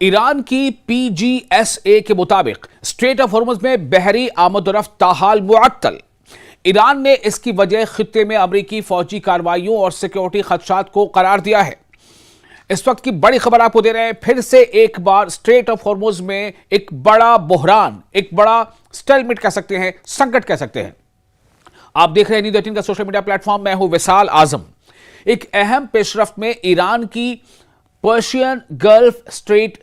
Iran की PGSA के मुताबिक स्ट्रेट ऑफ हॉर्मुज में बहरी आमदोरफ्त ताहाल मुअत्तल। ईरान ने इसकी वजह खित्ते में अमरीकी फौजी कार्रवाइयों और सिक्योरिटी खदशात को करार दिया है। इस वक्त की बड़ी खबर आपको दे रहे हैं। फिर से एक बार स्ट्रेट ऑफ हॉर्मुज में एक बड़ा बुहरान, एक बड़ा स्टेलमेट कह सकते हैं, संकट कह सकते हैं। आप देख रहे हैं न्यूज़ 18 का सोशल मीडिया प्लेटफॉर्म। मैं हूं विशाल आजम। एक अहम पेशरफ्त में ईरान की Persian gulf straight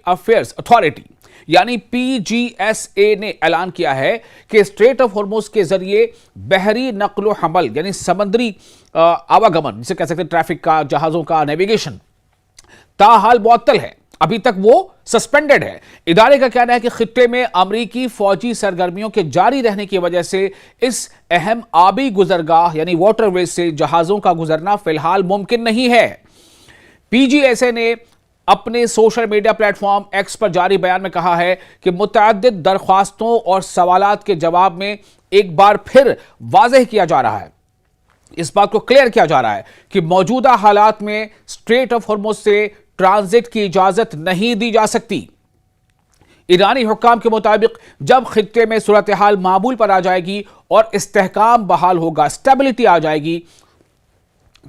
affairs authority यानी PGSA ने ऐलान किया है कि स्ट्रेट ऑफ हॉर्मुज के जरिए बहरी नक्लो हमल यानी समुद्री आवागमन, जिसे कह सकते हैं ट्रैफिक का, जहाजों का नेविगेशन, ताहाल मुअत्तल है। अभी तक वो सस्पेंडेड है। इदारे का कहना है कि खित्ते में अमरीकी फौजी सरगर्मियों के जारी रहने की वजह से इस अहम आबी गुजरगाह यानी वाटरवेज से जहाजों का गुजरना फिलहाल मुमकिन नहीं है। PGSA ने अपने सोशल मीडिया प्लेटफॉर्म X पर जारी बयान में कहा है कि मुतअद्दिद दरख्वास्तों और सवालात के जवाब में एक बार फिर वाज़ेह किया जा रहा है, इस बात को क्लियर किया जा रहा है कि मौजूदा हालात में स्ट्रेट ऑफ हॉर्मुज से ट्रांजिट की इजाजत नहीं दी जा सकती। ईरानी हुक्काम के मुताबिक जब खित्ते में सूरत हाल मामूल पर आ जाएगी और इस्तेहकाम बहाल होगा, स्टेबिलिटी आ जाएगी,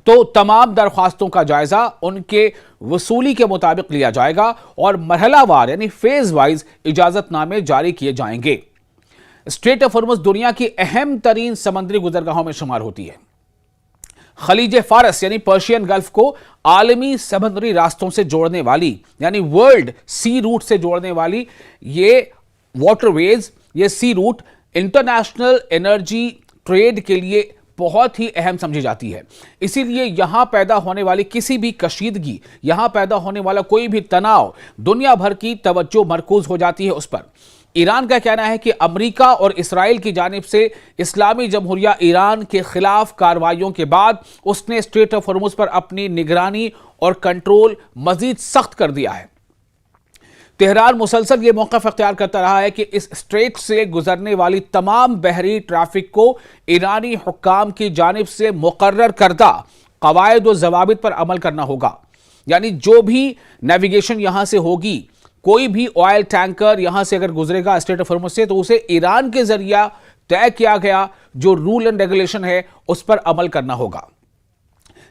तो तमाम दरख्वास्तों का जायजा उनके वसूली के मुताबिक लिया जाएगा और मरहलावार यानी फेज वाइज इजाजतनामे जारी किए जाएंगे। स्ट्रेट ऑफ हॉर्मुज दुनिया की अहम तरीन समंदरी गुजरगाहों में शुमार होती है। खलीज फारस यानी पर्शियन गल्फ को आलमी समुद्री रास्तों से जोड़ने वाली यानी वर्ल्ड सी रूट से जोड़ने वाली ये वाटरवेज, ये सी रूट इंटरनेशनल एनर्जी ट्रेड के लिए बहुत ही अहम समझी जाती है। इसीलिए यहां पैदा होने वाली किसी भी कशीदगी, यहां पैदा होने वाला कोई भी तनाव, दुनिया भर की तवज्जो मरकूज हो जाती है उस पर। ईरान का कहना है कि अमेरिका और इसराइल की जानिब से इस्लामी जमहूरिया ईरान के खिलाफ कार्रवाइयों के बाद उसने स्ट्रेट ऑफ हॉर्मुज पर अपनी निगरानी और कंट्रोल मजीद सख्त कर दिया है। तेहरान मुसलसल ये मौक़िफ़ अख्तियार करता रहा है कि इस स्ट्रेट से गुजरने वाली तमाम बहरी ट्रैफिक को ईरानी हुक्काम की जानिब से मुकर्रर करदा क़वायद व ज़वाबित पर अमल करना होगा। यानी जो भी नेविगेशन यहां से होगी, कोई भी ऑयल टैंकर यहां से अगर गुजरेगा स्ट्रेट ऑफ हॉर्मुज से, तो उसे ईरान के जरिया तय किया गया जो रूल एंड रेगुलेशन है उस पर अमल करना होगा।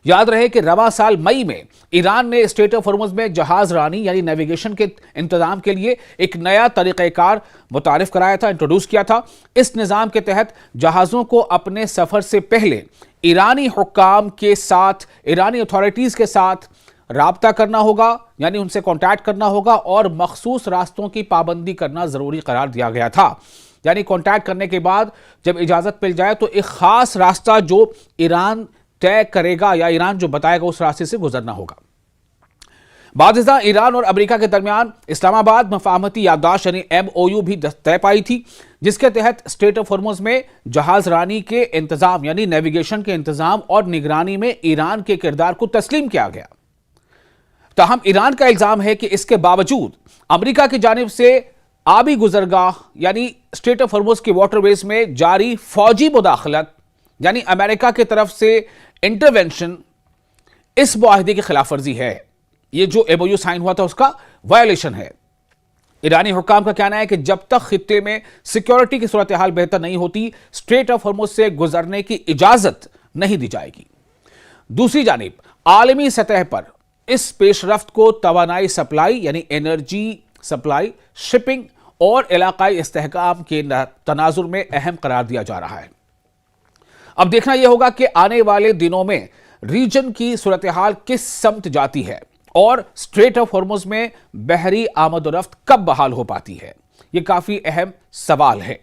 याद रहे कि रवा साल मई में ईरान ने स्ट्रेट ऑफ हॉर्मुज में जहाज रानी यानी नेविगेशन के इंतजाम के लिए एक नया तरीक़ाकार मुतारिफ कराया था, इंट्रोड्यूस किया था। इस निज़ाम के तहत जहाज़ों को अपने सफ़र से पहले ईरानी हुक्काम के साथ, ईरानी अथॉरिटीज़ के साथ राब्ता करना होगा, यानी उनसे कॉन्टैक्ट करना होगा और मखसूस रास्तों की पाबंदी करना ज़रूरी करार दिया गया था। यानी कॉन्टैक्ट करने के बाद जब इजाज़त मिल जाए तो एक ख़ास रास्ता जो ईरान तय करेगा या ईरान जो बताएगा उस रास्ते से गुजरना होगा। बाज़ ईरान और अमेरिका के दरमियान इस्लामाबाद मफाहमती याददाश्त यानी MOU भी तय पाई थी, जिसके तहत स्ट्रेट ऑफ हॉर्मुज में जहाज रानी के इंतजाम यानी नेविगेशन के इंतजाम और निगरानी में ईरान के किरदार को तस्लीम किया गया। ताहम ईरान का इल्जाम है कि इसके बावजूद अमेरिका की जानिब से आबी गुजरगाह यानी स्ट्रेट ऑफ हॉर्मुज की वाटरवेज में जारी फौजी मुदाखलत यानी अमेरिका की तरफ से इंटरवेंशन इस मुआहदे की खिलाफ वर्जी है। यह जो MOU साइन हुआ था उसका वायोलेशन है। ईरानी हुक्काम का कहना है कि जब तक खित्ते में सिक्योरिटी की सूरत हाल बेहतर नहीं होती, स्ट्रेट ऑफ हॉर्मुज से गुजरने की इजाजत नहीं दी जाएगी। दूसरी जानिब आलमी सतह पर इस पेशरफ्त को तवानाई सप्लाई यानी एनर्जी सप्लाई, शिपिंग और इलाकाई इस्तेहकाम के तनाजुर में अहम करार दिया जा रहा है। अब देखना यह होगा कि आने वाले दिनों में रीजन की सूरत हाल किस समत जाती है और स्ट्रेट ऑफ हॉर्मुज में बहरी आमदोरफ्त कब बहाल हो पाती है। यह काफी अहम सवाल है।